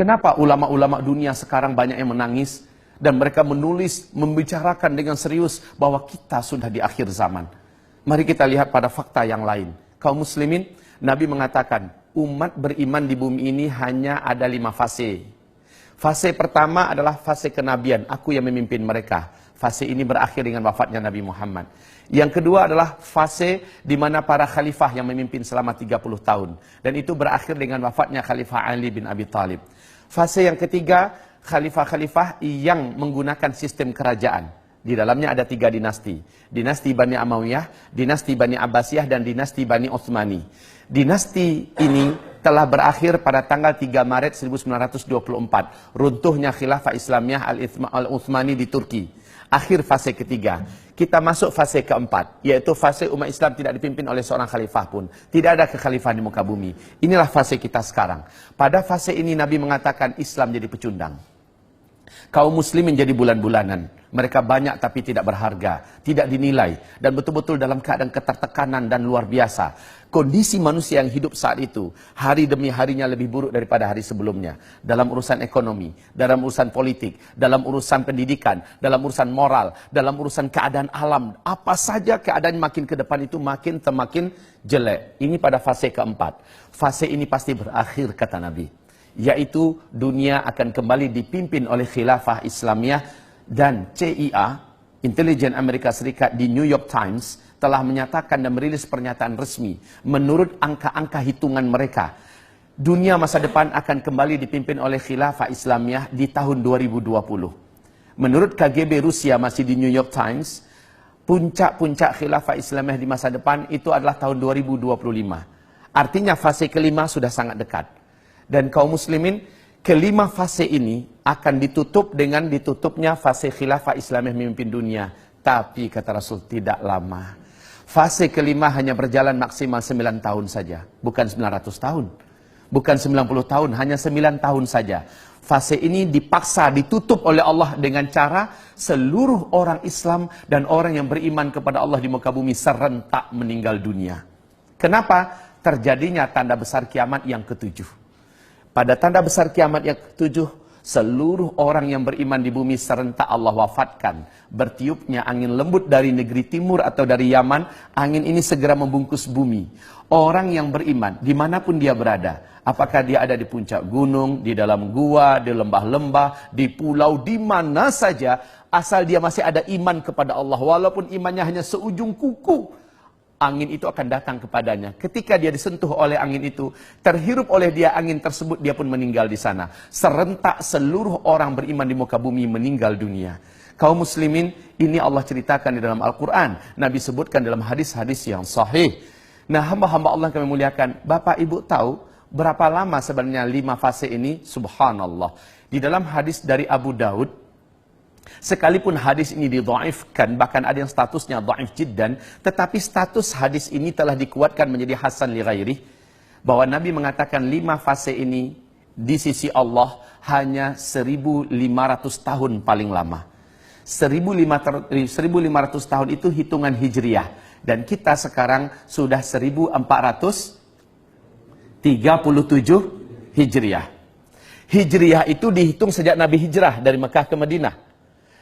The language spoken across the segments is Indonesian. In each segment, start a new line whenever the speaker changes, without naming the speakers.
Kenapa ulama-ulama dunia sekarang banyak yang menangis dan mereka menulis, membicarakan dengan serius bahwa kita sudah di akhir zaman. Mari kita lihat pada fakta yang lain. Kaum muslimin, Nabi mengatakan, umat beriman di bumi ini hanya ada 5 fase. Fase pertama adalah fase kenabian, aku yang memimpin mereka. Fase ini berakhir dengan wafatnya Nabi Muhammad. Yang kedua adalah fase di mana para khalifah yang memimpin selama 30 tahun. Dan itu berakhir dengan wafatnya Khalifah Ali bin Abi Thalib. Fase yang ketiga, khalifah-khalifah yang menggunakan sistem kerajaan. Di dalamnya ada 3 dinasti. Dinasti Bani Amawiyyah, dinasti Bani Abbasiyah, dan dinasti Bani Utsmani. Dinasti ini telah berakhir pada tanggal 3 Maret 1924. Runtuhnya khilafah Islamiyah Al-Utsmani di Turki. Akhir fase ketiga. Kita masuk fase keempat, yaitu fase umat Islam tidak dipimpin oleh seorang khalifah pun. Tidak ada kekhalifahan di muka bumi. Inilah fase kita sekarang. Pada fase ini Nabi mengatakan Islam jadi pecundang. Kaum muslimin jadi bulan-bulanan. Mereka banyak tapi tidak berharga, tidak dinilai, dan betul-betul dalam keadaan ketertekanan dan luar biasa. Kondisi manusia yang hidup saat itu, hari demi harinya lebih buruk daripada hari sebelumnya. Dalam urusan ekonomi, dalam urusan politik, dalam urusan pendidikan, dalam urusan moral, dalam urusan keadaan alam. Apa saja keadaan makin ke depan itu makin jelek. Ini pada fase keempat. Fase ini pasti berakhir, kata Nabi. Yaitu dunia akan kembali dipimpin oleh khilafah Islamiyah. Dan CIA, Intelijen Amerika Serikat di New York Times telah menyatakan dan merilis pernyataan resmi. Menurut angka-angka hitungan mereka, dunia masa depan akan kembali dipimpin oleh khilafah Islamiyah di tahun 2020. Menurut KGB Rusia masih di New York Times, puncak-puncak khilafah Islamiyah di masa depan itu adalah tahun 2025. Artinya fase kelima sudah sangat dekat. Dan kaum muslimin, kelima fase ini akan ditutup dengan ditutupnya fase khilafah Islamiyah memimpin dunia. Tapi kata Rasul, tidak lama. Fase kelima hanya berjalan maksimal 9 tahun saja. Bukan 900 tahun. Bukan 90 tahun, hanya 9 tahun saja. Fase ini dipaksa, ditutup oleh Allah dengan cara seluruh orang Islam dan orang yang beriman kepada Allah di muka bumi serentak meninggal dunia. Kenapa? Terjadinya tanda besar kiamat yang ketujuh. Pada tanda besar kiamat yang ketujuh, seluruh orang yang beriman di bumi serentak Allah wafatkan. Bertiupnya angin lembut dari negeri timur atau dari Yaman, angin ini segera membungkus bumi. Orang yang beriman, dimanapun dia berada, apakah dia ada di puncak gunung, di dalam gua, di lembah-lembah, di pulau, di mana saja, asal dia masih ada iman kepada Allah, walaupun imannya hanya seujung kuku, angin itu akan datang kepadanya. Ketika dia disentuh oleh angin itu, terhirup oleh dia angin tersebut, dia pun meninggal di sana. Serentak seluruh orang beriman di muka bumi meninggal dunia. Kaum muslimin, ini Allah ceritakan di dalam Al-Quran. Nabi sebutkan dalam hadis-hadis yang sahih. Nah, hamba-hamba Allah yang kami muliakan, Bapak Ibu tahu berapa lama sebenarnya 5 fase ini? Subhanallah. Di dalam hadis dari Abu Daud, sekalipun hadis ini didhaifkan, bahkan ada yang statusnya dhaif jiddan, tetapi status hadis ini telah dikuatkan menjadi hasan li ghairih, bahwa Nabi mengatakan 5 fase ini di sisi Allah hanya 1500 tahun paling lama. 1500 tahun itu hitungan hijriah, dan kita sekarang sudah 1437 hijriah. Hijriah itu dihitung sejak Nabi hijrah dari Mekah ke Madinah.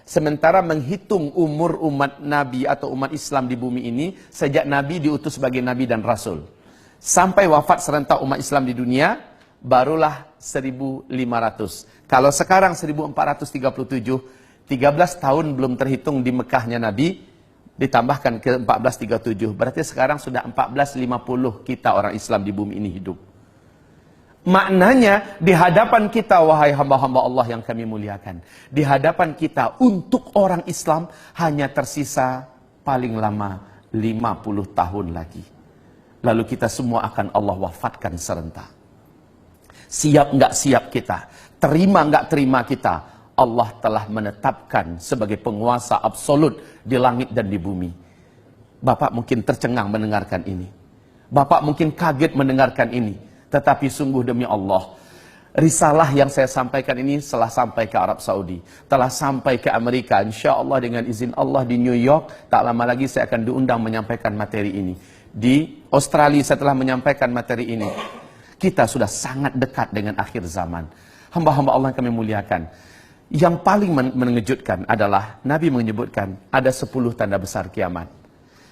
Sementara menghitung umur umat Nabi atau umat Islam di bumi ini sejak Nabi diutus sebagai Nabi dan Rasul. Sampai wafat serentak umat Islam di dunia, barulah 1500. Kalau sekarang 1437, 13 tahun belum terhitung di Mekahnya Nabi, ditambahkan ke 1437. Berarti sekarang sudah 1450 kita orang Islam di bumi ini hidup. Maknanya di hadapan kita, wahai hamba-hamba Allah yang kami muliakan, di hadapan kita untuk orang Islam hanya tersisa paling lama 50 tahun lagi. Lalu kita semua akan Allah wafatkan serentak. Siap nggak siap kita, terima nggak terima kita, Allah telah menetapkan sebagai penguasa absolut di langit dan di bumi. Bapak mungkin tercengang mendengarkan ini. Bapak mungkin kaget mendengarkan ini. Tetapi sungguh demi Allah, risalah yang saya sampaikan ini telah sampai ke Arab Saudi, telah sampai ke Amerika. Insya Allah dengan izin Allah di New York, tak lama lagi saya akan diundang menyampaikan materi ini. Di Australia saya telah menyampaikan materi ini. Kita sudah sangat dekat dengan akhir zaman. Hamba-hamba Allah yang kami muliakan. Yang paling mengejutkan adalah Nabi menyebutkan ada 10 tanda besar kiamat.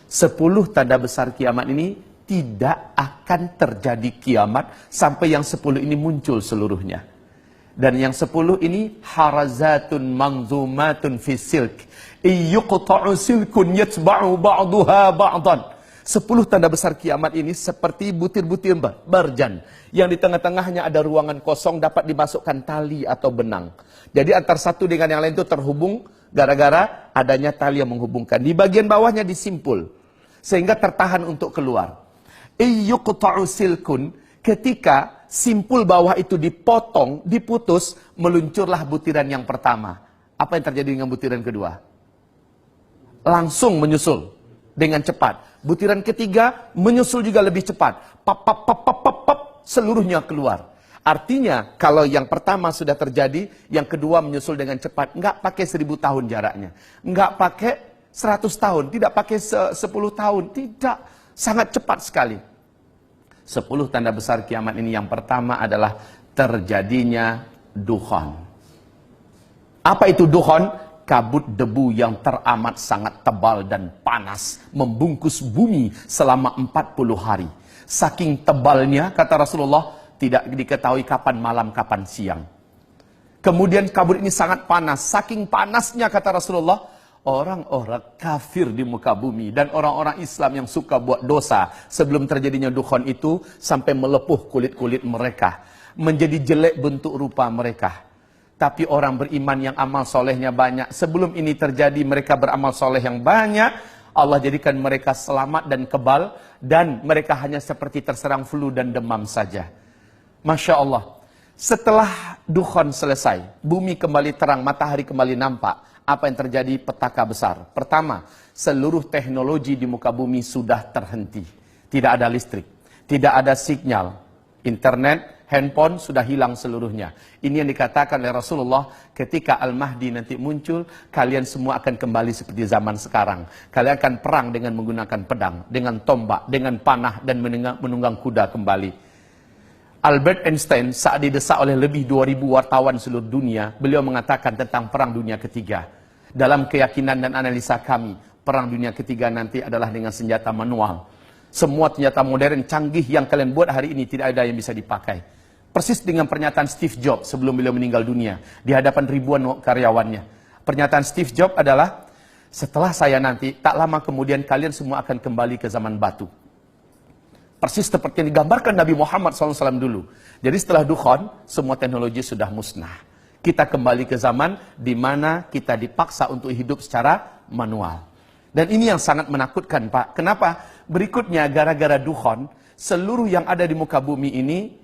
10 tanda besar kiamat ini tidak akan terjadi kiamat sampai yang 10 ini muncul seluruhnya. Dan yang 10 ini harazatun manzumatun fi silk. Iyuqta'u silkun yatba'u ba'duha ba'dan. 10 tanda besar kiamat ini seperti butir-butir berjan. Yang di tengah-tengahnya ada ruangan kosong dapat dimasukkan tali atau benang. Jadi antara satu dengan yang lain itu terhubung gara-gara adanya tali yang menghubungkan. Di bagian bawahnya disimpul. Sehingga tertahan untuk keluar. Iyuqta'u silkun, ketika simpul bawah itu dipotong, diputus, meluncurlah butiran yang pertama. Apa yang terjadi dengan butiran kedua? Langsung menyusul dengan cepat. Butiran ketiga menyusul juga lebih cepat. Pap, pap, pap, pap, pap, pap, seluruhnya keluar. Artinya, kalau yang pertama sudah terjadi, yang kedua menyusul dengan cepat. Enggak pakai 1000 tahun jaraknya. Enggak pakai 100 tahun. Tidak pakai 10 tahun. Tidak. Sangat cepat sekali. 10 tanda besar kiamat ini yang pertama adalah terjadinya dukhan. Apa itu dukhan? Kabut debu yang teramat sangat tebal dan panas membungkus bumi selama 40 hari. Saking tebalnya, kata Rasulullah, tidak diketahui kapan malam, kapan siang. Kemudian kabut ini sangat panas. Saking panasnya, kata Rasulullah, orang-orang kafir di muka bumi dan orang-orang Islam yang suka buat dosa sebelum terjadinya dukhan itu sampai melepuh kulit-kulit mereka, menjadi jelek bentuk rupa mereka. Tapi orang beriman yang amal solehnya banyak, sebelum ini terjadi mereka beramal soleh yang banyak, Allah jadikan mereka selamat dan kebal, dan mereka hanya seperti terserang flu dan demam saja. Masya Allah. Setelah dukhan selesai, bumi kembali terang, matahari kembali nampak. Apa yang terjadi? Petaka besar. Pertama, seluruh teknologi di muka bumi sudah terhenti. Tidak ada listrik, tidak ada sinyal, internet, handphone sudah hilang seluruhnya. Ini yang dikatakan oleh Rasulullah, ketika Al-Mahdi nanti muncul, kalian semua akan kembali seperti zaman sekarang. Kalian akan perang dengan menggunakan pedang, dengan tombak, dengan panah, dan menunggang kuda kembali. Albert Einstein saat didesak oleh lebih 2000 wartawan seluruh dunia, beliau mengatakan tentang perang dunia ketiga. Dalam keyakinan dan analisa kami, perang dunia ketiga nanti adalah dengan senjata manual. Semua senjata modern canggih yang kalian buat hari ini tidak ada yang bisa dipakai. Persis dengan pernyataan Steve Jobs sebelum beliau meninggal dunia di hadapan ribuan karyawannya. Pernyataan Steve Jobs adalah, setelah saya nanti, tak lama kemudian kalian semua akan kembali ke zaman batu. Persis seperti yang digambarkan Nabi Muhammad SAW dulu. Jadi setelah dukhan, semua teknologi sudah musnah. Kita kembali ke zaman di mana kita dipaksa untuk hidup secara manual. Dan ini yang sangat menakutkan, Pak. Kenapa? Berikutnya, gara-gara dukhan, seluruh yang ada di muka bumi ini,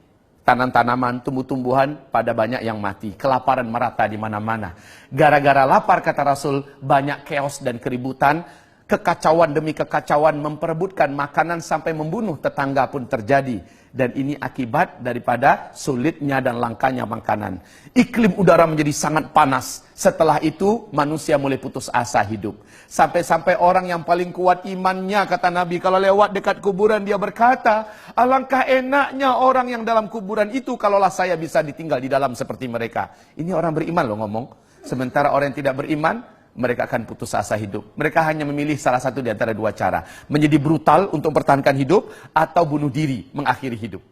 tanam-tanaman, tumbuh-tumbuhan, pada banyak yang mati. Kelaparan merata di mana-mana. Gara-gara lapar, kata Rasul, banyak chaos dan keributan. Kekacauan demi kekacauan, memperebutkan makanan sampai membunuh tetangga pun terjadi. Dan ini akibat daripada sulitnya dan langkanya makanan. Iklim udara menjadi sangat panas. Setelah itu manusia mulai putus asa hidup. Sampai-sampai orang yang paling kuat imannya, kata Nabi, kalau lewat dekat kuburan dia berkata, alangkah enaknya orang yang dalam kuburan itu kalaulah saya bisa ditinggal di dalam seperti mereka. Ini orang beriman loh ngomong. Sementara orang yang tidak beriman, mereka akan putus asa hidup. Mereka hanya memilih salah satu di antara dua cara. Menjadi brutal untuk mempertahankan hidup, atau bunuh diri, mengakhiri hidup.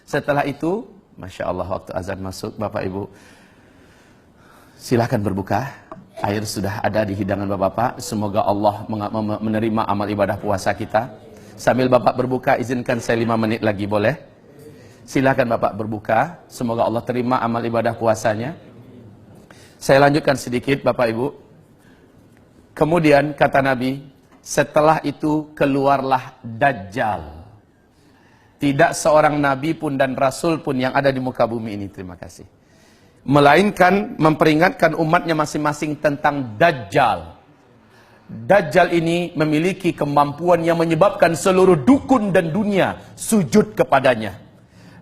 Setelah itu, Masya Allah, waktu azan masuk, Bapak Ibu, silakan berbuka. Air sudah ada di hidangan Bapak-Bapak. Semoga Allah menerima amal ibadah puasa kita. Sambil Bapak berbuka, izinkan saya 5 menit lagi, boleh? Silakan Bapak berbuka. Semoga Allah terima amal ibadah puasanya. Saya lanjutkan sedikit, Bapak Ibu. Kemudian kata Nabi, setelah itu keluarlah Dajjal. Tidak seorang Nabi pun dan Rasul pun yang ada di muka bumi ini, terima kasih, melainkan memperingatkan umatnya masing-masing tentang Dajjal. Dajjal ini memiliki kemampuan yang menyebabkan seluruh dukun dan dunia sujud kepadanya.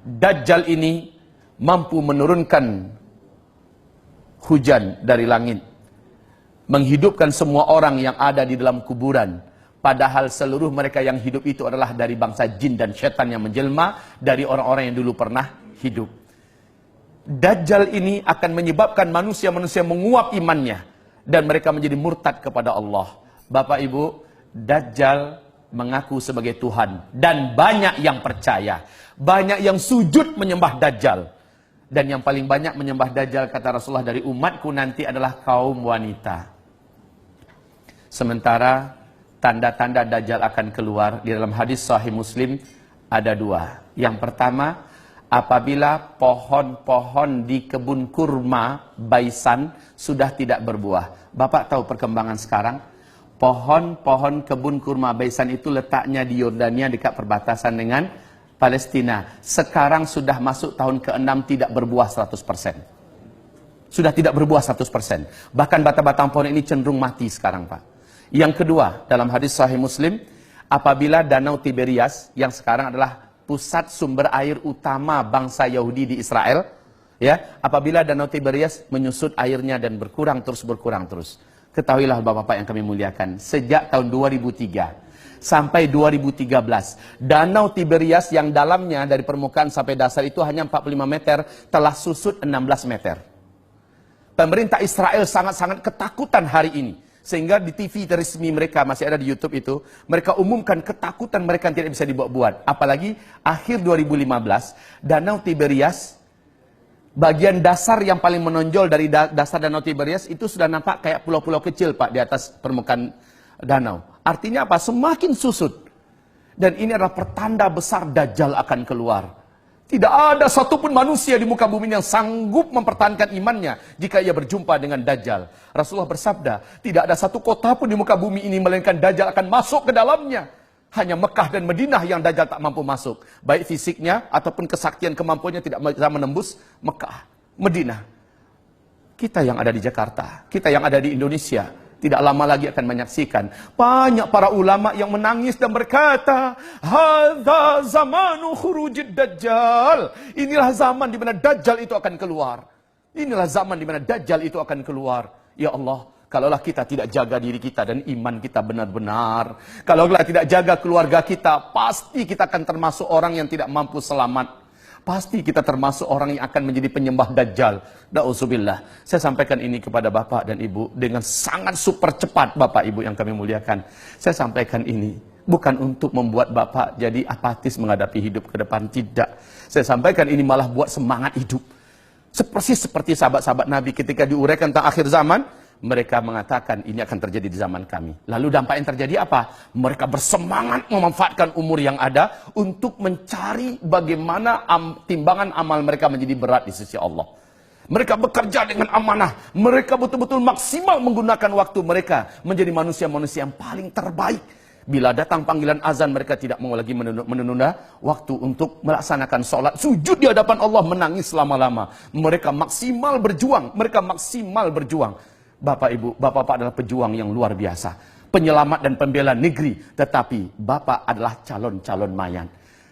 Dajjal ini mampu menurunkan hujan dari langit, menghidupkan semua orang yang ada di dalam kuburan, padahal seluruh mereka yang hidup itu adalah dari bangsa jin dan setan yang menjelma dari orang-orang yang dulu pernah hidup. Dajjal ini akan menyebabkan manusia-manusia menguap imannya dan mereka menjadi murtad kepada Allah. Bapak Ibu, Dajjal mengaku sebagai Tuhan dan banyak yang percaya. Banyak yang sujud menyembah Dajjal. Dan yang paling banyak menyembah Dajjal, kata Rasulullah, dari umatku nanti adalah kaum wanita. Sementara tanda-tanda Dajjal akan keluar di dalam hadis Sahih Muslim ada dua. Yang pertama, apabila pohon-pohon di kebun kurma Baisan sudah tidak berbuah. Bapak tahu perkembangan sekarang? Pohon-pohon kebun kurma Baisan itu letaknya di Yordania dekat perbatasan dengan Palestina. Sekarang sudah masuk tahun ke-6 tidak berbuah 100%. Sudah tidak berbuah 100%. Bahkan batang-batang pohon ini cenderung mati sekarang, Pak. Yang kedua, dalam hadis Sahih Muslim, apabila Danau Tiberias yang sekarang adalah pusat sumber air utama bangsa Yahudi di Israel, ya, apabila Danau Tiberias menyusut airnya dan berkurang terus. Ketahuilah Bapak-bapak yang kami muliakan, sejak tahun 2003 sampai 2013, Danau Tiberias yang dalamnya dari permukaan sampai dasar itu hanya 45 meter, telah susut 16 meter. Pemerintah Israel sangat-sangat ketakutan hari ini. Sehingga di TV resmi mereka, masih ada di YouTube itu, mereka umumkan ketakutan mereka tidak bisa dibuat-buat. Apalagi akhir 2015, Danau Tiberias, bagian dasar yang paling menonjol dari dasar Danau Tiberias itu sudah nampak kayak pulau-pulau kecil, Pak, di atas permukaan danau. Artinya apa? Semakin susut. Dan ini adalah pertanda besar Dajjal akan keluar. Tidak ada satupun manusia di muka bumi yang sanggup mempertahankan imannya jika ia berjumpa dengan Dajjal. Rasulullah bersabda, tidak ada satu kota pun di muka bumi ini melainkan Dajjal akan masuk ke dalamnya. Hanya Mekah dan Madinah yang Dajjal tak mampu masuk. Baik fisiknya ataupun kesaktian kemampuannya tidak bisa menembus Mekah, Madinah. Kita yang ada di Jakarta, kita yang ada di Indonesia, tidak lama lagi akan menyaksikan banyak para ulama yang menangis dan berkata, hadza zamanu khurujid Dajjal. Inilah zaman di mana Dajjal itu akan keluar. Inilah zaman di mana Dajjal itu akan keluar. Ya Allah, kalaulah kita tidak jaga diri kita dan iman kita benar-benar, kalaulah tidak jaga keluarga kita, pasti kita akan termasuk orang yang tidak mampu selamat. Pasti kita termasuk orang yang akan menjadi penyembah Dajjal. Na'udzubillah. Saya sampaikan ini kepada Bapak dan Ibu dengan sangat super cepat, Bapak Ibu yang kami muliakan. Saya sampaikan ini bukan untuk membuat Bapak jadi apatis menghadapi hidup ke depan, tidak. Saya sampaikan ini malah buat semangat hidup. Seperti sahabat-sahabat Nabi ketika diuraikan tentang akhir zaman, mereka mengatakan ini akan terjadi di zaman kami. Lalu dampak yang terjadi apa? Mereka bersemangat memanfaatkan umur yang ada untuk mencari bagaimana timbangan amal mereka menjadi berat di sisi Allah. Mereka bekerja dengan amanah. Mereka betul-betul maksimal menggunakan waktu mereka menjadi manusia-manusia yang paling terbaik. Bila datang panggilan azan, mereka tidak mau lagi menunda waktu untuk melaksanakan sholat. Sujud di hadapan Allah, menangis lama-lama. Mereka maksimal berjuang. Bapak Ibu, Bapak adalah pejuang yang luar biasa. Penyelamat dan pembela negeri. Tetapi Bapak adalah calon-calon mayat.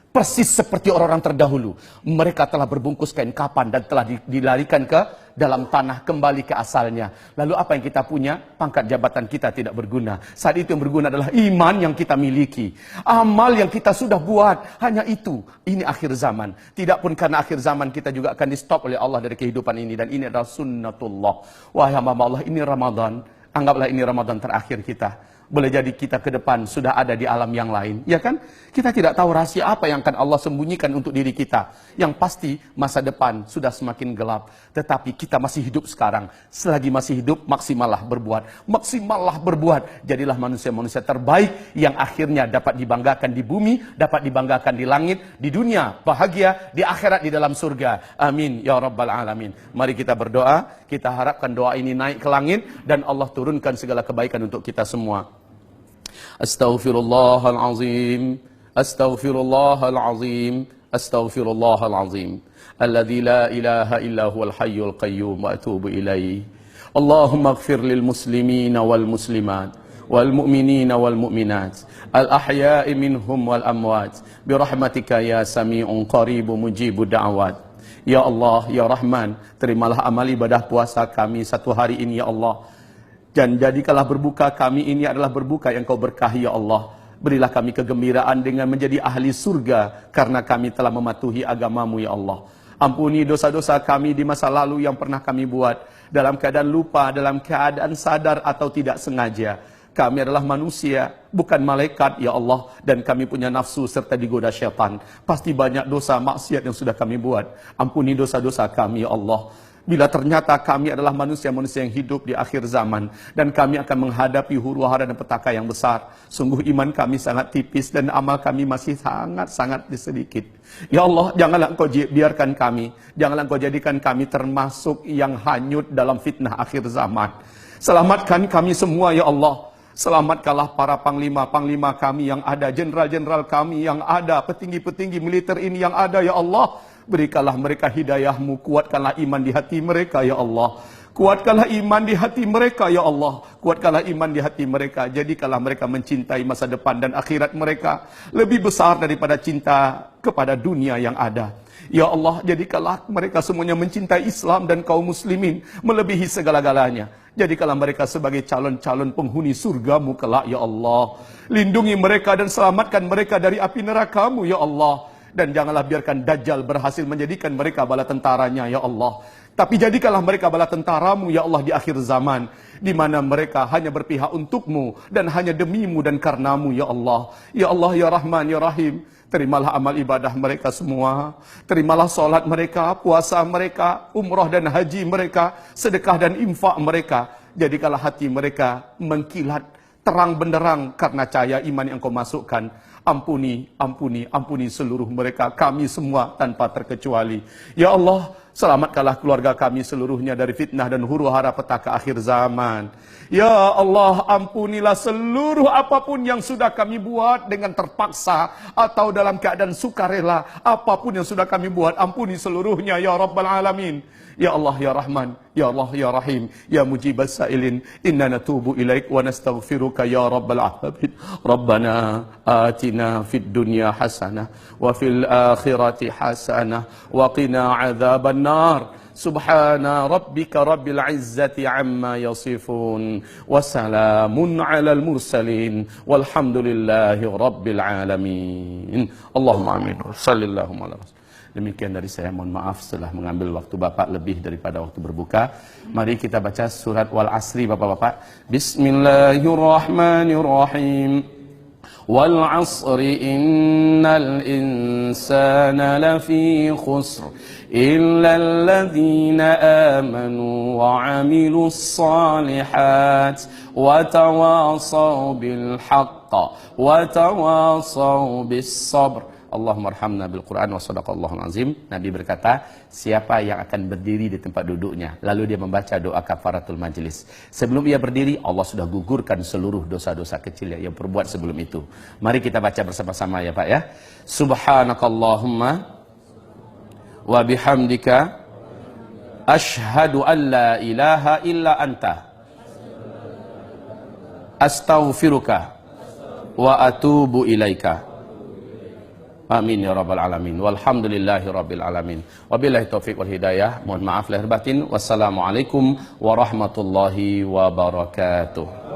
Persis seperti orang-orang terdahulu. Mereka telah berbungkus kain kapan dan telah dilarikan ke dalam tanah, kembali ke asalnya. Lalu apa yang kita punya? Pangkat jabatan kita tidak berguna. Saat itu yang berguna adalah iman yang kita miliki. Amal yang kita sudah buat. Hanya itu. Ini akhir zaman. Tidak pun karena akhir zaman kita juga akan di stop oleh Allah dari kehidupan ini. Dan ini adalah sunnatullah. Wahai hamba Allah, ini Ramadan. Anggaplah ini Ramadan terakhir kita. Boleh jadi kita ke depan sudah ada di alam yang lain, ya kan? Kita tidak tahu rahasia apa yang akan Allah sembunyikan untuk diri kita. Yang pasti masa depan sudah semakin gelap. Tetapi kita masih hidup sekarang. Selagi masih hidup, maksimallah berbuat. Maksimallah berbuat. Jadilah manusia-manusia terbaik yang akhirnya dapat dibanggakan di bumi, dapat dibanggakan di langit, di dunia, bahagia, di akhirat, di dalam surga. Amin, ya Rabbal Alamin. Mari kita berdoa. Kita harapkan doa ini naik ke langit dan Allah turunkan segala kebaikan untuk kita semua. Astaghfirullahalazim, astaghfirullahalazim, astaghfirullahalazim. Alladzi la ilaha illa huwal hayyul qayyum wa atubu ilaih. Allahumma ighfir lil muslimina wal muslimat wal mu'minina wal mu'minat al ahya'i minhum wal amwat birahmatika ya sami'un qaribu mujibu da'awat. Ya Allah, ya Rahman, terimalah amal ibadah puasa kami satu hari ini, ya Allah. Dan jadikanlah berbuka kami ini adalah berbuka yang kau berkahi, ya Allah. Berilah kami kegembiraan dengan menjadi ahli surga karena kami telah mematuhi agamamu, ya Allah. Ampuni dosa-dosa kami di masa lalu yang pernah kami buat. Dalam keadaan lupa, dalam keadaan sadar atau tidak sengaja. Kami adalah manusia, bukan malaikat, ya Allah. Dan kami punya nafsu serta digoda syaitan. Pasti banyak dosa maksiat yang sudah kami buat. Ampuni dosa-dosa kami, ya Allah. Bila ternyata kami adalah manusia-manusia yang hidup di akhir zaman. Dan kami akan menghadapi huru-hara dan petaka yang besar. Sungguh iman kami sangat tipis dan amal kami masih sangat-sangat sedikit. Ya Allah, janganlah Engkau biarkan kami. Janganlah Engkau jadikan kami termasuk yang hanyut dalam fitnah akhir zaman. Selamatkan kami semua, ya Allah. Selamatkanlah para panglima-panglima kami yang ada, jenderal-jenderal kami yang ada, petinggi-petinggi militer ini yang ada, ya Allah. Berikanlah mereka hidayah-Mu, kuatkanlah iman di hati mereka, ya Allah. Kuatkanlah iman di hati mereka, ya Allah. Kuatkanlah iman di hati mereka. Jadikanlah mereka mencintai masa depan dan akhirat mereka lebih besar daripada cinta kepada dunia yang ada. Ya Allah, jadikanlah mereka semuanya mencintai Islam dan kaum muslimin melebihi segala-galanya. Jadikanlah mereka sebagai calon-calon penghuni surga-Mu kelak, ya Allah. Lindungi mereka dan selamatkan mereka dari api neraka-Mu, ya Allah. Dan janganlah biarkan Dajjal berhasil menjadikan mereka bala tentaranya, ya Allah. Tapi jadikanlah mereka bala tentara-Mu, ya Allah, di akhir zaman. Di mana mereka hanya berpihak untuk-Mu dan hanya demi-Mu dan karena-Mu, ya Allah. Ya Allah, ya Rahman, ya Rahim. Terimalah amal ibadah mereka semua. Terimalah solat mereka, puasa mereka, umrah dan haji mereka, sedekah dan infak mereka. Jadikanlah hati mereka mengkilat terang benderang karena cahaya iman yang Kau masukkan. Ampuni, ampuni, ampuni seluruh mereka, kami semua tanpa terkecuali. Ya Allah, selamatkanlah keluarga kami seluruhnya dari fitnah dan huru-hara petaka akhir zaman. Ya Allah, ampunilah seluruh apapun yang sudah kami buat dengan terpaksa atau dalam keadaan sukarela. Apapun yang sudah kami buat, ampuni seluruhnya, ya Rabbal Alamin. Ya Allah, ya Rahman, ya Allah, ya Rahim, ya Mujibas Sa'ilin, inna natubu ilaik wa nastaghfiruka ya Rabbal Alamin. Rabbana atina fid dunya hasanah wa fil akhirati hasanah wa qina adzaban nar. Subhana rabbika rabbil izzati amma yasifun wa salamun alal mursalin walhamdulillahi rabbil alamin. Allahumma amin. Sallallahu alaihi wasallam. Demikian dari saya, mohon maaf setelah mengambil waktu Bapak lebih daripada waktu berbuka. Mari kita baca surat Wal Asri, Bapak-bapak. Bismillahirrahmanirrahim. Wal asri innal insana lafi khusr illa alladhina amanu wa amilus salihat wa tawasaw bil haqq wa tawasaw bis sabr. Allahumma arhamna bil Quran wa sadaqallahul azim. Nabi berkata, siapa yang akan berdiri di tempat duduknya lalu dia membaca doa kafaratul majlis, sebelum ia berdiri Allah sudah gugurkan seluruh dosa-dosa kecil yang perbuat sebelum itu. Mari kita baca bersama-sama ya Pak ya. Subhanakallahumma wa bihamdika asyhadu an la ilaha illa anta astaghfiruka wa atubu ilaika. Amin ya rabbal alamin. Walhamdulillahi rabbil alamin. Wabillahi taufiq wal hidayah. Mohon maaf lahir batin. Wassalamualaikum warahmatullahi wabarakatuh.